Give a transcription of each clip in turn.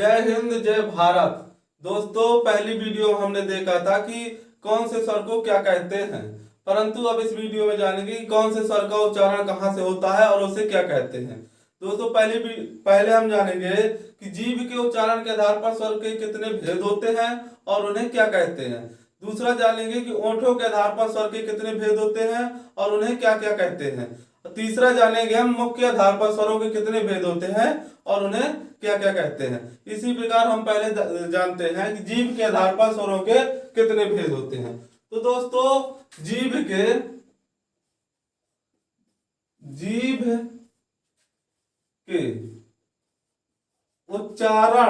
जय हिंद जय भारत। दोस्तों, पहली वीडियो हमने देखा था कि कौन से स्वर को क्या कहते हैं, परंतु अब इस वीडियो में जानेंगे कि कौन से स्वर का उच्चारण कहाँ से होता है और उसे क्या कहते हैं। दोस्तों, पहले हम जानेंगे कि जीभ के उच्चारण के आधार पर स्वर के कितने भेद होते हैं और उन्हें क्या कहते हैं। दूसरा जानेंगे कि ओंठों के आधार पर स्वर के कितने भेद होते हैं और उन्हें क्या क्या कहते हैं। तीसरा जानेंगे हम मुख के आधार पर स्वरों के कितने भेद होते हैं और उन्हें क्या क्या कहते हैं। इसी प्रकार हम पहले जानते हैं कि जीभ के आधार पर स्वरों के कितने भेद होते हैं। तो दोस्तों, जीभ के उच्चारण के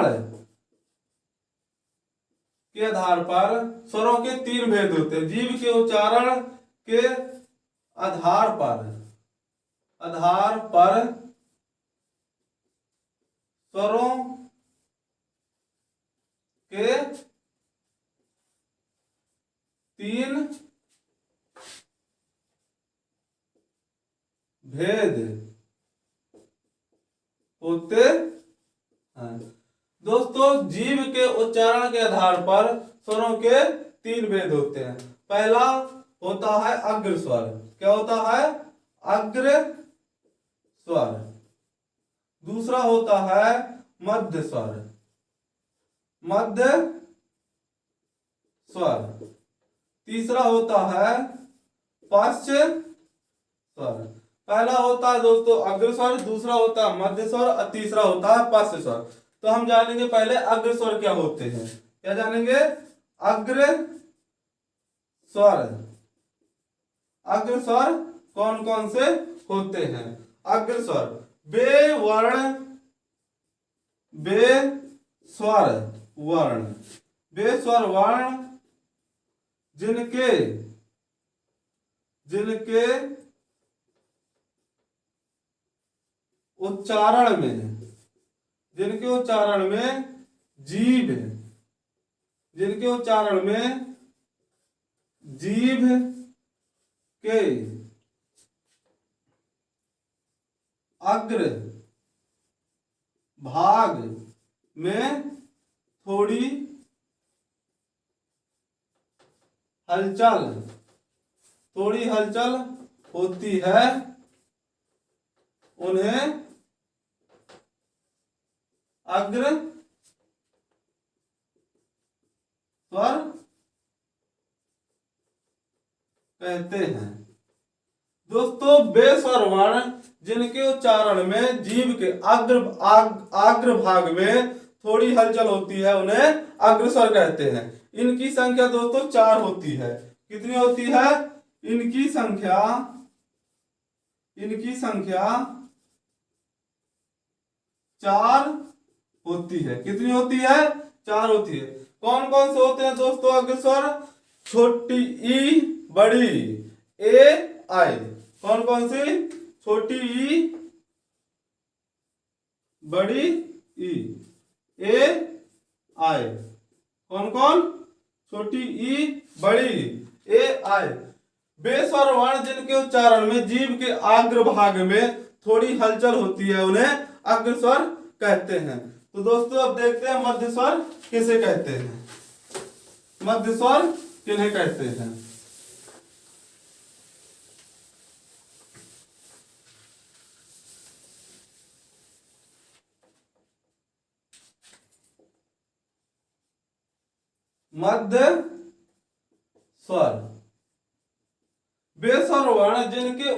आधार पर स्वरों के तीन भेद होते हैं। जीभ के उच्चारण के आधार पर स्वरों के तीन भेद होते हैं। दोस्तों, जीभ के उच्चारण के आधार पर स्वरों के तीन भेद होते हैं। पहला होता है अग्र स्वर। क्या होता है? अग्र स्वर। दूसरा होता है मध्य स्वर। मध्य स्वर। तीसरा होता है पश्च स्वर। पहला होता है दोस्तों अग्र स्वर, दूसरा होता है मध्य स्वर और तीसरा होता है पश्च स्वर। तो हम जानेंगे पहले अग्र स्वर क्या होते हैं। क्या जानेंगे? अग्र स्वर। अग्र स्वर कौन कौन से होते हैं? अग्र स्वर बे वर्ण, बे स्वर वर्ण, बे स्वर वर्ण जिनके उच्चारण में जीभ के अग्र भाग में थोड़ी हलचल होती है, उन्हें अग्र स्वर कहते हैं। दोस्तों, बे स्वर वर्ण जिनके उच्चारण में जीभ के अग्र भाग में थोड़ी हलचल होती है, उन्हें अग्र स्वर कहते हैं। इनकी संख्या दोस्तों 4 होती है। कितनी होती है? इनकी संख्या 4 होती है। कितनी होती है? 4 होती है। कौन कौन से होते हैं दोस्तों अग्र स्वर? छोटी ई, बड़ी ए, आई। कौन कौन सी? छोटी ई, बड़ी ई, ए, आई। कौन कौन? छोटी ई, बड़ी ई, ए, आई। बे स्वर वर्ण जिनके उच्चारण में जीभ के अग्र भाग में थोड़ी हलचल होती है, उन्हें अग्र स्वर कहते हैं। तो दोस्तों, अब देखते हैं मध्य स्वर किसे कहते हैं। मध्य स्वर किन्हें कहते हैं? मध्य स्वर वे स्वर वर्ण जिनके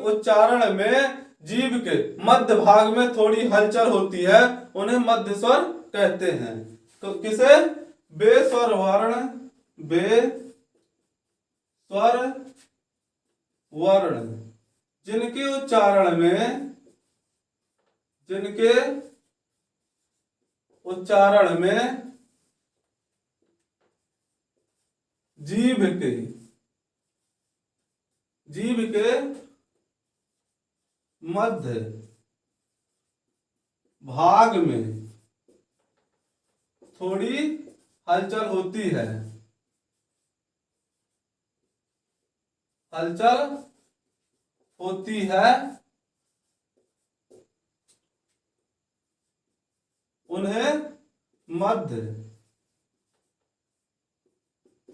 उच्चारण में जीभ के मध्य भाग में थोड़ी हलचल होती है, उन्हें मध्य स्वर कहते हैं। तो किसे? बे स्वर वर्ण जिनके उच्चारण में जीभ के मध्य भाग में थोड़ी हलचल होती है, उन्हें मध्य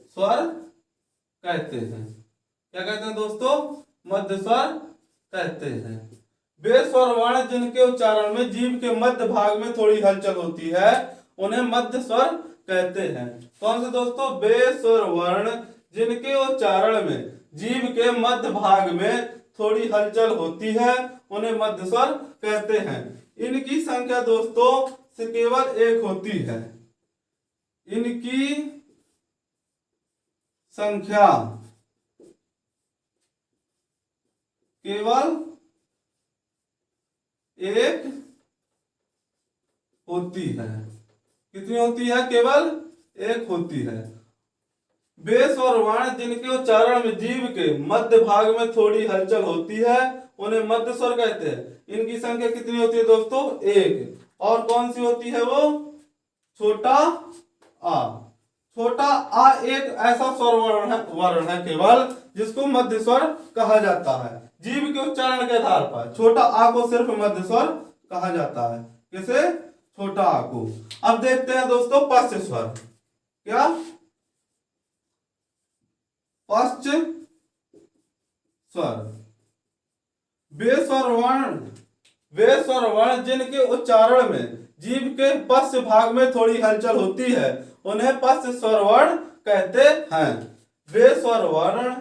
स्वर कहते हैं। क्या कहते हैं दोस्तों? मध्य स्वर कहते हैं। वे स्वर वर्ण जिनके उच्चारण में जीभ के मध्य भाग में थोड़ी हलचल होती है उन्हें मध्य स्वर कहते हैं। कौन से दोस्तों? वे स्वर वर्ण जिनके उच्चारण में जीभ के मध्य भाग में थोड़ी हलचल होती है उन्हें मध्य स्वर कहते हैं। इनकी संख्या दोस्तों से केवल एक होती है। इनकी संख्या केवल एक होती है। कितनी होती है? केवल एक होती है। वे स्वर वर्ण जिनके उच्चारण में जीभ के मध्य भाग में थोड़ी हलचल होती है उन्हें मध्य स्वर कहते हैं। इनकी संख्या कितनी होती है दोस्तों? एक। और कौन सी होती है वो? छोटा आ। छोटा आ एक ऐसा स्वर वर्ण है केवल जिसको मध्य स्वर कहा जाता है। जीभ के उच्चारण के आधार पर छोटा आ को सिर्फ मध्य स्वर कहा जाता है। किसे? छोटा आ को। अब देखते हैं दोस्तों पश्च स्वर। क्या? पश्च स्वर। वे स्वर वर्ण जिनके उच्चारण में जीभ के पश्च भाग में थोड़ी हलचल होती है उन्हें पश्च स्वर वर्ण कहते हैं। वे स्वर वर्ण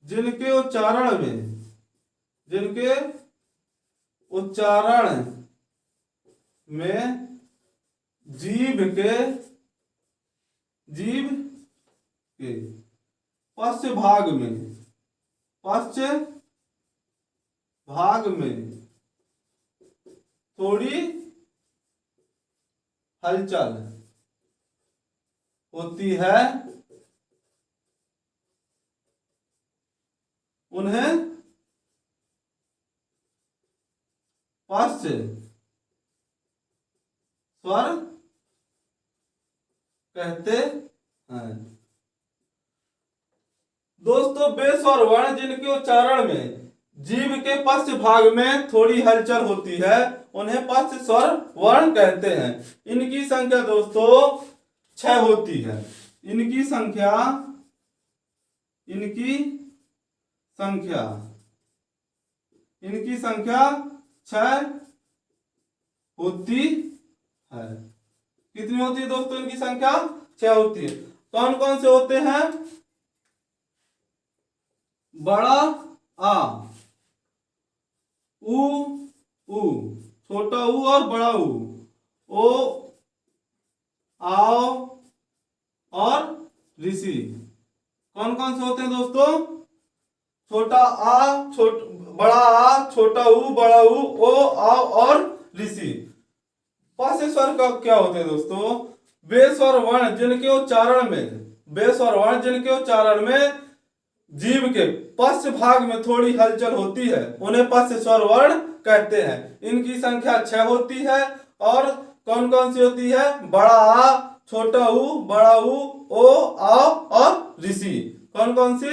जिनके उच्चारण में जीभ के पश्च भाग में थोड़ी हलचल होती है उन्हें पश्च स्वर कहते हैं। दोस्तों वे स्वर वर्ण जिनके उच्चारण में जीभ के पश्च भाग में थोड़ी हलचल होती है उन्हें पश्च स्वर वर्ण कहते हैं। इनकी संख्या दोस्तों 6 होती है। इनकी संख्या 6 होती है। कितनी होती है दोस्तों? इनकी संख्या 6 होती है। कौन कौन से होते हैं? बड़ा आ, उ, छोटा ऊ और बड़ा ऊ, ओ, आओ और ऋषि। कौन कौन से होते हैं दोस्तों? छोटा आ, बड़ा आ, छोटा ऊ, बड़ा ऊ, ओ, आओ और ऋषि। पश्च स्वर का क्या होते हैं दोस्तों? वे स्वर वर्ण जिनके उच्चारण में जीभ के पश्च भाग में थोड़ी हलचल होती है उन्हें पश्च स्वर वर्ण कहते हैं। इनकी संख्या 6 होती है। और कौन कौन सी होती है? बड़ा आ, छोटा ऊ, बड़ा ऊ, ओ, आओ और ऋषि। कौन कौन सी?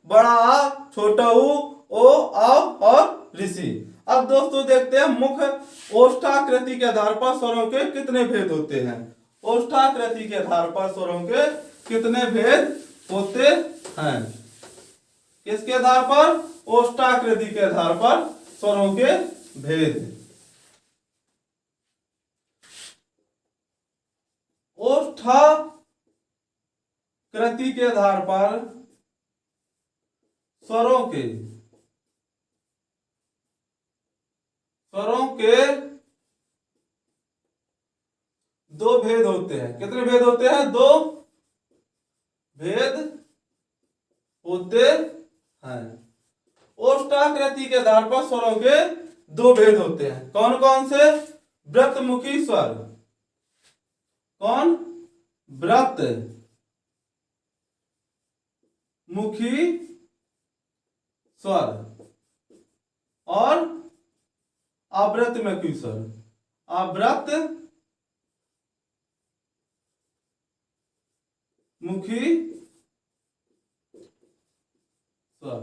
बड़ा आ, छोटा ऊ, ओ, आओ और ऋषि। अब दोस्तों देखते हैं मुख्य ओष्ठाकृति के आधार पर स्वरों के कितने भेद होते हैं। ओष्ठाकृति के आधार पर स्वरों के कितने भेद होते हैं? किसके आधार पर? ओष्ठाकृति के आधार पर स्वरों के भेद। ओष्ठाकृति के आधार पर स्वरों के 2 भेद होते हैं। कितने भेद होते हैं? 2 भेद होते हैं। ओष्ठाकृति के आधार पर स्वरों के 2 भेद होते हैं। कौन कौन से? व्रतमुखी स्वर। कौन? व्रत मुखी स्वर और अव्रत मुखी स्वर। अव्रत मुखी स्वर।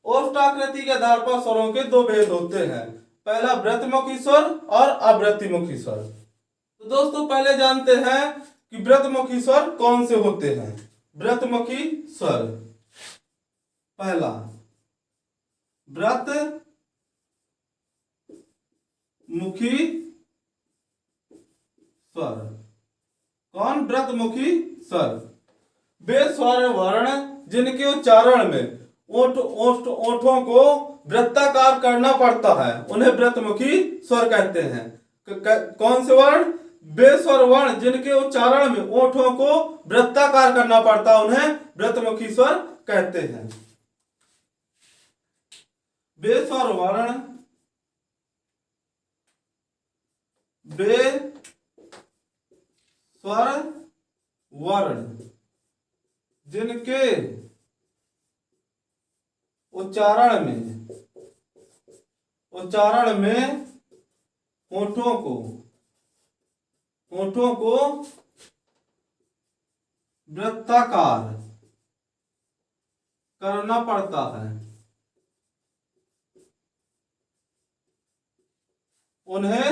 ओष्ठाकृति के आधार पर स्वरों के दो भेद होते हैं, पहला व्रतमुखी स्वर और अव्रतमुखी स्वर। तो दोस्तों पहले जानते हैं कि व्रतमुखी स्वर कौन से होते हैं। व्रतमुखी स्वर, पहला व्रत मुखी स्वर। कौन? व्रतमुखी स्वर। वे स्वर वर्ण जिनके उच्चारण में ओठों को वृत्ताकार करना पड़ता है उन्हें व्रतमुखी स्वर कहते हैं। कौन से वर्ण? वे स्वर वर्ण जिनके उच्चारण में ओठों को वृत्ताकार करना पड़ता है उन्हें व्रतमुखी स्वर कहते हैं। वे स्वर वर्ण, वे स्वर वर्ण जिनके उच्चारण में होठों को वृत्ताकार करना पड़ता है उन्हें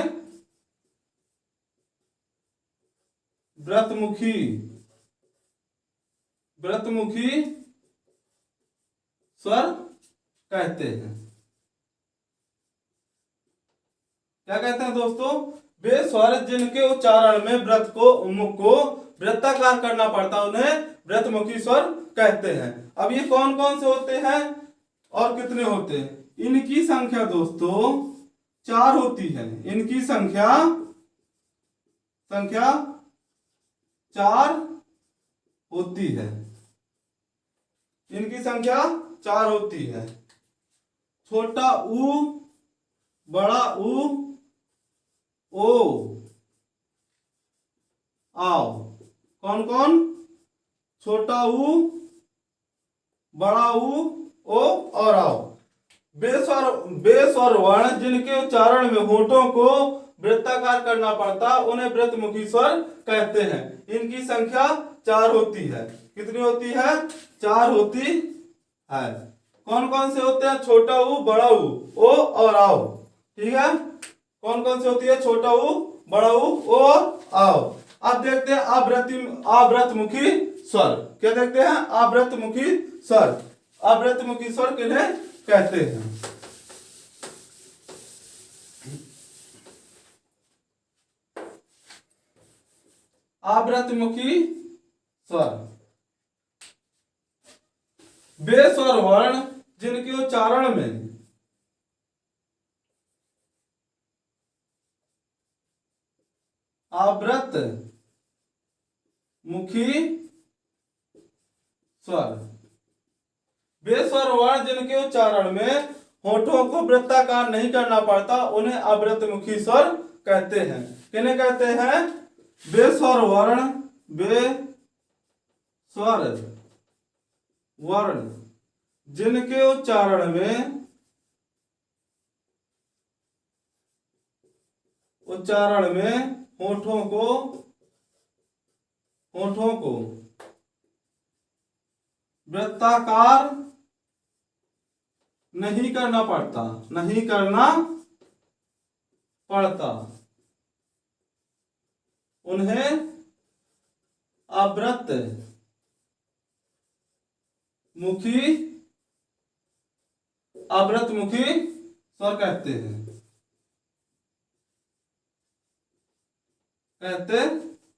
व्रतमुखी स्वर कहते हैं। क्या कहते हैं दोस्तों? वे स्वर जिनके उच्चारण में मुख को वृत्ताकार करना पड़ता उन्हें व्रतमुखी स्वर कहते हैं। अब ये कौन कौन से होते हैं और कितने होते हैं? इनकी संख्या दोस्तों 4 होती है। इनकी संख्या 4 होती है। इनकी संख्या 4 होती है। छोटा ऊ, बड़ा ऊ, ओ, आओ। कौन कौन? छोटा ऊ, बड़ा ऊ, ओ और आओ। वे स्वर वर्ण जिनके उच्चारण में होठों को वृत्ताकार करना पड़ता उन्हें व्रतमुखी स्वर कहते हैं। इनकी संख्या 4 होती है। कितनी होती है? 4 होती है। कौन कौन से होते हैं? छोटा ऊ, बड़ा ऊ, ओ और आओ। ठीक है, कौन कौन से होती है? छोटा ऊ, बड़ा ऊ, ओ और आओ। अब देखते हैं अव्रतमुखी स्वर। क्या देखते हैं? अव्रतमुखी स्वर। अव्रतमुखी स्वर किन्हें कहते हैं? अव्रतमुखी स्वर वे स्वर वर्ण जिनके उच्चारण में अव्रत मुखी स्वर, वे स्वर वर्ण जिनके उच्चारण में होठों को वृत्ताकार नहीं करना पड़ता उन्हें अव्रतमुखी स्वर कहते हैं। किन्हें कहते हैं? वे स्वर वर्ण जिनके उच्चारण में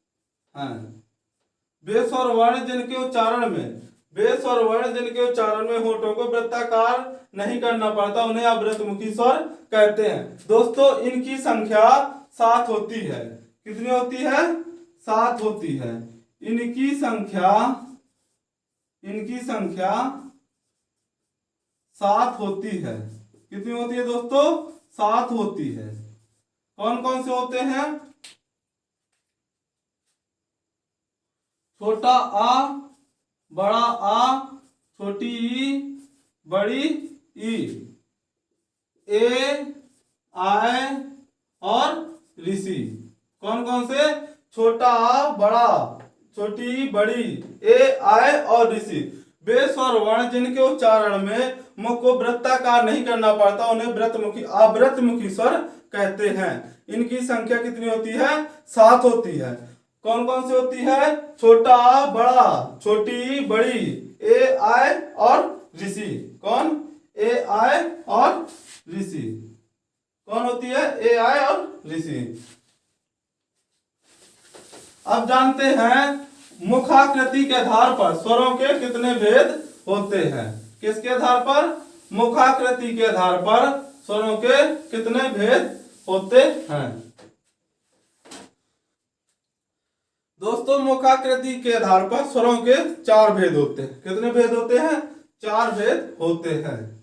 होठों को वृत्ताकार नहीं करना पड़ता उन्हें अव्रत मुखी स्वर कहते हैं। वे स्वर वर्ण जिनके उच्चारण में होठों को वृत्ताकार नहीं करना पड़ता उन्हें अव्रतमुखी स्वर कहते हैं। दोस्तों इनकी संख्या 7 होती है। कितनी होती है? 7 होती है। इनकी संख्या 7 होती है। कितनी होती है दोस्तों? 7 होती है। कौन कौन से होते हैं? छोटा आ, बड़ा आ, छोटी ई, बड़ी ई, ए, आय और ऋषि। कौन कौन से? छोटा आ, बड़ा, छोटी ई, बड़ी, ए, आय और ऋषि। वे स्वर वर्ण जिनके उच्चारण में मुख को वृत्ताकार नहीं करना पड़ता उन्हें व्रतमुखी अव्रतमुखी स्वर कहते हैं। इनकी संख्या कितनी होती है? 7 होती है। कौन कौन सी होती है? छोटा बड़ा, छोटी बड़ी, ए आय और ऋषि। कौन? ए आय और ऋषि। कौन होती है? ए आय और ऋषि। अब जानते हैं मुखाकृति के आधार पर स्वरों के कितने भेद होते हैं। किसके आधार पर? मुखाकृति के आधार पर स्वरों के कितने भेद होते हैं। दोस्तों मुखाकृति के आधार पर स्वरों के 4 भेद होते हैं। कितने भेद होते हैं? 4 भेद होते हैं।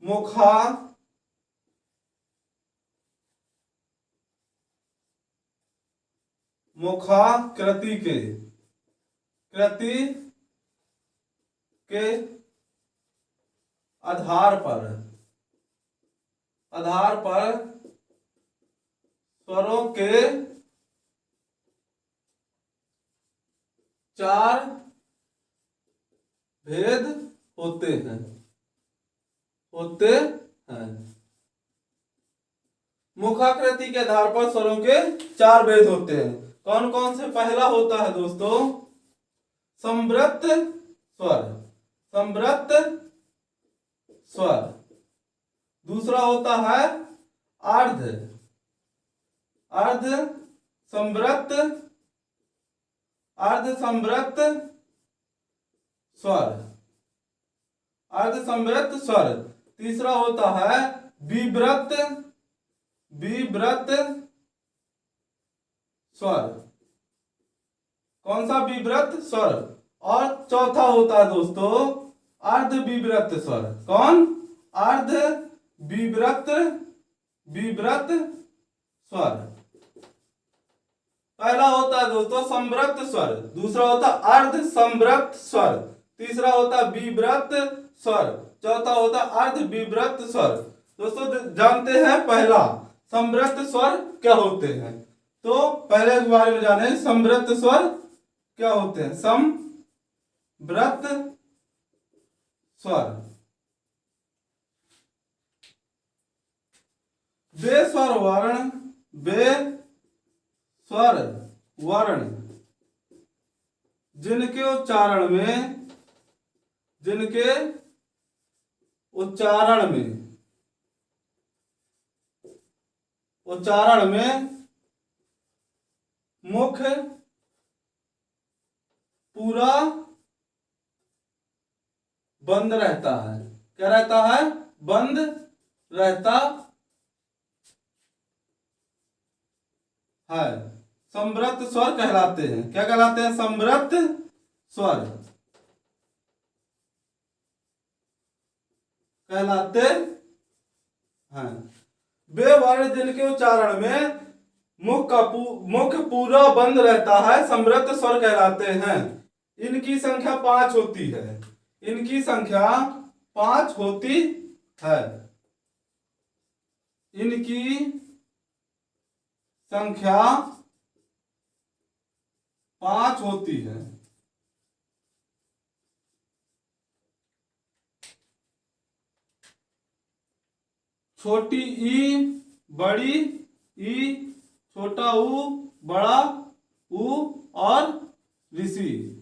मुखाकृति के आधार पर स्वरों के 4 भेद होते हैं। मुखाकृति के आधार पर स्वरों के 4 भेद होते हैं। कौन कौन से? पहला होता है दोस्तों संवृत्त स्वर। दूसरा होता है अर्ध संवृत्त स्वर। तीसरा होता है विव्रत स्वर। कौन सा? विव्रत स्वर। और चौथा होता है दोस्तों अर्ध विव्रत स्वर। कौन? अर्ध विव्रत स्वर। पहला होता है दोस्तों संवृत्त स्वर, दूसरा होता अर्ध संवृत्त स्वर, तीसरा होता विव्रत स्वर, चौथा होता अर्ध विव्रत स्वर। दोस्तों जानते हैं पहला संवृत्त स्वर क्या होते हैं। तो पहले के बारे में जाने संवृत्त स्वर क्या होते हैं। संवृत्त स्वर वे स्वर वर्ण जिनके उच्चारण में मुख पूरा बंद रहता है। क्या रहता है? बंद रहता है। संवृत्त स्वर कहलाते हैं। क्या कहलाते हैं? संवृत्त स्वर कहलाते हैं। वे वर्ण जिनके उच्चारण में मुख पूरा बंद रहता है संवृत्त स्वर कहलाते हैं। इनकी संख्या 5 होती है। इनकी संख्या 5 होती है। इनकी संख्या 5 होती है। छोटी ई, बड़ी ई, छोटा ऊ, बड़ा ऊ और ऋषि।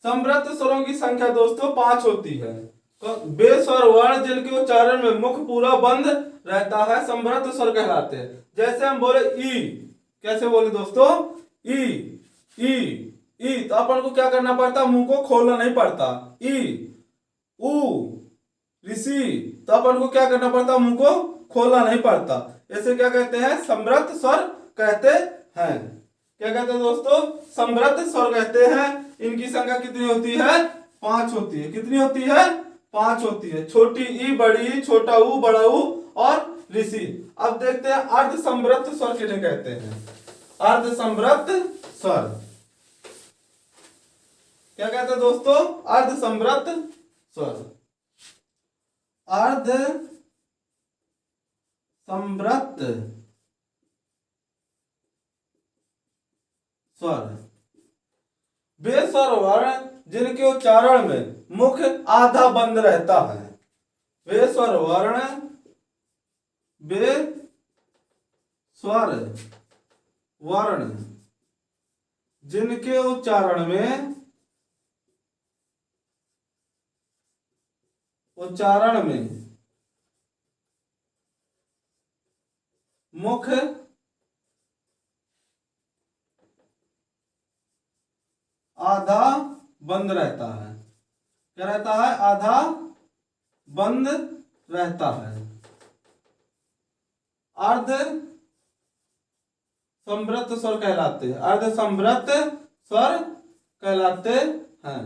संवृत्त स्वरों की संख्या दोस्तों 5 होती है। तो वे स्वर वर्ण जिनके उच्चारण में मुख पूरा बंद रहता है संवृत्त स्वर कहलाते हैं। जैसे हम बोले ई, कैसे बोले दोस्तों? ई ई ई, तो अपन को क्या करना पड़ता? मुंह को खोलना नहीं पड़ता। ई ऊ ऋषि, तो अपन को क्या करना पड़ता? मुंह को खोलना नहीं पड़ता। ऐसे क्या कहते हैं? संवृत्त स्वर कहते हैं। क्या कहते हैं दोस्तों? संवृत्त स्वर कहते हैं। इनकी संख्या कितनी होती है? 5 होती है। कितनी होती है? 5 होती है। छोटी ई, बड़ी ई, छोटा ऊ, बड़ा ऊ और ऋषि। अब देखते हैं अर्ध संवृत्त स्वर किन्हें कहते हैं। अर्ध संवृत्त स्वर क्या कहते हैं दोस्तों? अर्ध संवृत्त स्वर। अर्ध संवृत्त स्वर वे स्वर वर्ण जिनके उच्चारण में मुख आधा बंद रहता है। वे स्वर वर्ण जिनके उच्चारण में मुख आधा बंद रहता है। क्या रहता है? आधा बंद रहता है। अर्ध संवृत स्वर कहलाते हैं। अर्ध संवृत स्वर कहलाते हैं।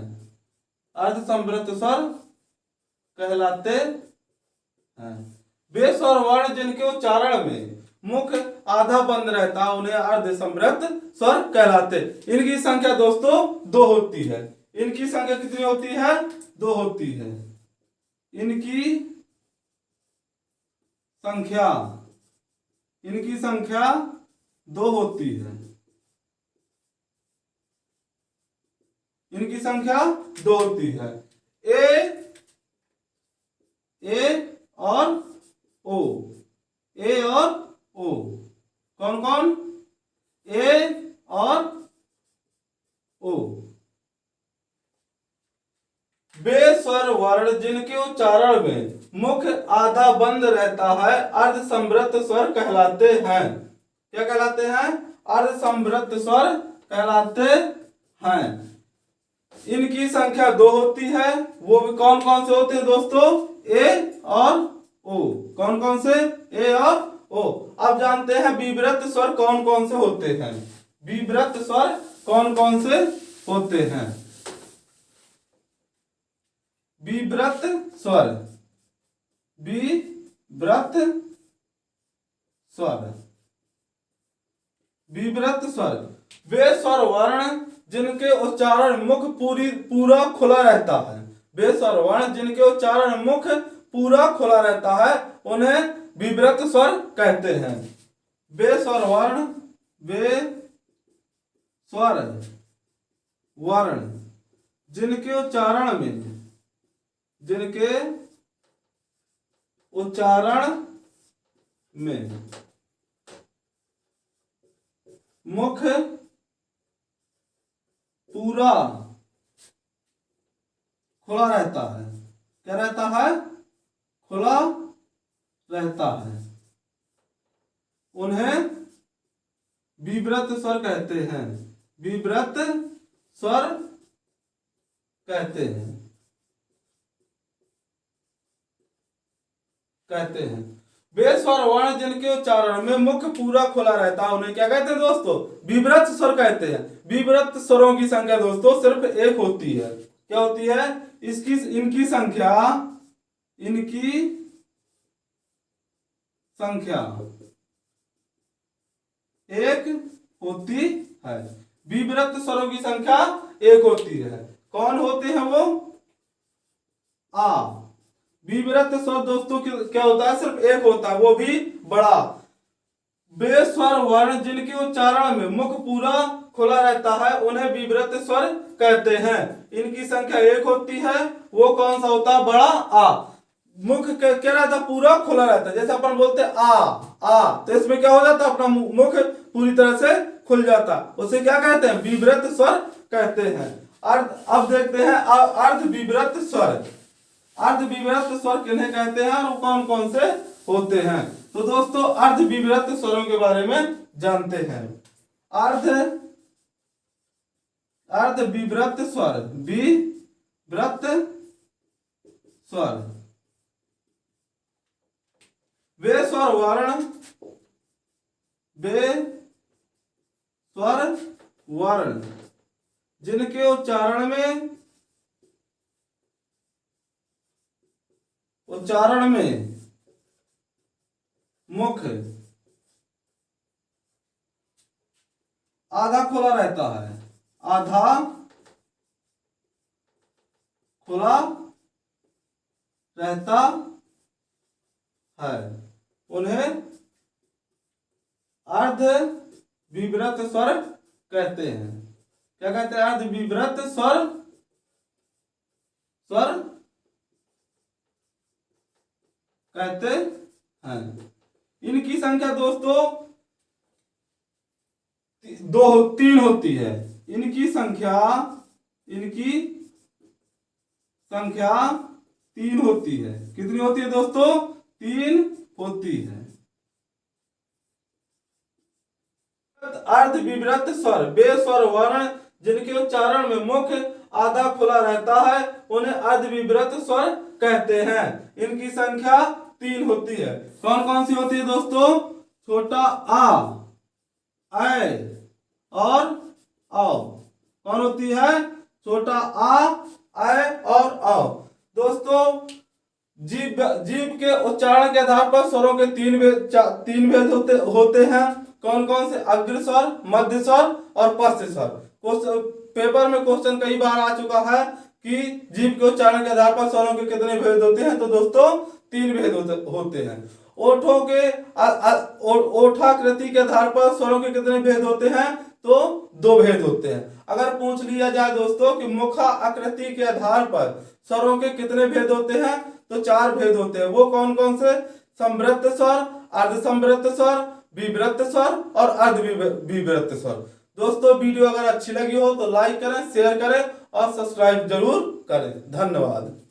अर्ध संवृत स्वर कहलाते हैं। वे स्वर वर्ण जिनके उच्चारण में मुख आधा बंद रहता है उन्हें अर्ध संवृत स्वर कहलाते। इनकी संख्या दोस्तों 2 होती है। इनकी संख्या कितनी होती है? 2 होती है। इनकी संख्या 2 होती है। इनकी संख्या 2 होती है। ए और ओ। ए और ओ कौन कौन? ए और ओ। वे स्वर वर्ण जिनके उच्चारण में मुख आधा बंद रहता है अर्ध संवृत स्वर कहलाते हैं। क्या कहलाते हैं? अर्ध संवृत स्वर कहलाते हैं। इनकी संख्या 2 होती है। वो भी कौन कौन से होते हैं दोस्तों? ए और ओ। कौन कौन से? ए और ओ। अब जानते हैं विव्रत स्वर कौन कौन से होते हैं। विव्रत स्वर कौन कौन से होते हैं? विव्रत स्वर। विव्रत स्वर। विव्रत स्वर वे स्वर वर्ण जिनके उच्चारण मुख पूरा खुला रहता है। वे स्वर वर्ण जिनके उच्चारण मुख पूरा खुला रहता है उन्हें विव्रत स्वर कहते हैं। वे स्वर वर्ण जिनके उच्चारण में मुख पूरा खुला रहता है। क्या रहता है? खुला रहता है। उन्हें विव्रत स्वर कहते हैं। विव्रत स्वर कहते हैं। वे स्वर वर्ण जिनके उच्चारण में मुख पूरा खुला रहता है उन्हें क्या कहते हैं दोस्तों? विव्रत स्वर कहते हैं। विव्रत स्वरों की संख्या दोस्तों सिर्फ 1 होती है। क्या होती है? इनकी संख्या 1 होती है। विव्रत स्वरों की संख्या 1 होती है। कौन होते हैं वो? आ। विव्रत स्वर दोस्तों क्या होता है? सिर्फ 1 होता है, वो भी बड़ा। वे स्वर वर्ण जिनके उच्चारण में मुख पूरा खुला रहता है उन्हें विव्रत स्वर कहते हैं। इनकी संख्या 1 होती है। वो कौन सा होता है? बड़ा आ। मुख क्या रहता? पूरा खुला रहता है। जैसे अपन बोलते आ तो इसमें क्या हो जाता? अपना मुख पूरी तरह से खुल जाता। उसे क्या कहते हैं? विव्रत स्वर कहते हैं। अब देखते हैं अर्ध विव्रत स्वर। अर्ध विव्रत स्वर किन्हें कहते हैं और कौन कौन से होते हैं? तो दोस्तों अर्ध विव्रत स्वरों के बारे में जानते हैं। अर्ध विव्रत स्वर। विव्रत स्वर वे स्वर वर्ण जिनके उच्चारण में मुख आधा खुला रहता है। आधा खुला रहता है उन्हें अर्ध विव्रत स्वर कहते हैं। क्या कहते हैं? अर्ध विव्रत स्वर स्वर कहते हैं। इनकी संख्या दोस्तों तीन होती है। इनकी संख्या तीन होती है। कितनी होती है दोस्तों? तीन होती है। अर्धविभक्त स्वर वे स्वर वर्ण जिनके उच्चारण में मुख आधा खुला रहता है उन्हें अर्धविभक्त स्वर कहते हैं। इनकी संख्या तीन होती है। कौन कौन सी होती है दोस्तों? छोटा आ, ऐ और औ। कौन होती है? छोटा आ, ऐ और औ। दोस्तों जीभ के उच्चारण के आधार पर स्वरों के तीन भेद होते हैं। कौन कौन से? अग्र स्वर, मध्य स्वर और पश्च स्वर। पेपर में क्वेश्चन कई बार आ चुका है कि जीभ के उच्चारण के आधार पर स्वरों के कितने भेद होते हैं? तो दोस्तों तीन भेद होते हैं। ओठों के ओठाकृति के आधार पर स्वरों के कितने भेद होते हैं? तो दो भेद होते हैं। अगर पूछ लिया जाए दोस्तों कि मुखा आकृति के आधार पर स्वरों के कितने भेद होते हैं? तो चार भेद होते हैं। वो कौन कौन से? संवृत्त स्वर, अर्धसंवृत्त स्वर, विवृत्त स्वर और अर्धविवृत्त स्वर। दोस्तों वीडियो अगर अच्छी लगी हो तो लाइक करें, शेयर करें और सब्सक्राइब जरूर करें। धन्यवाद।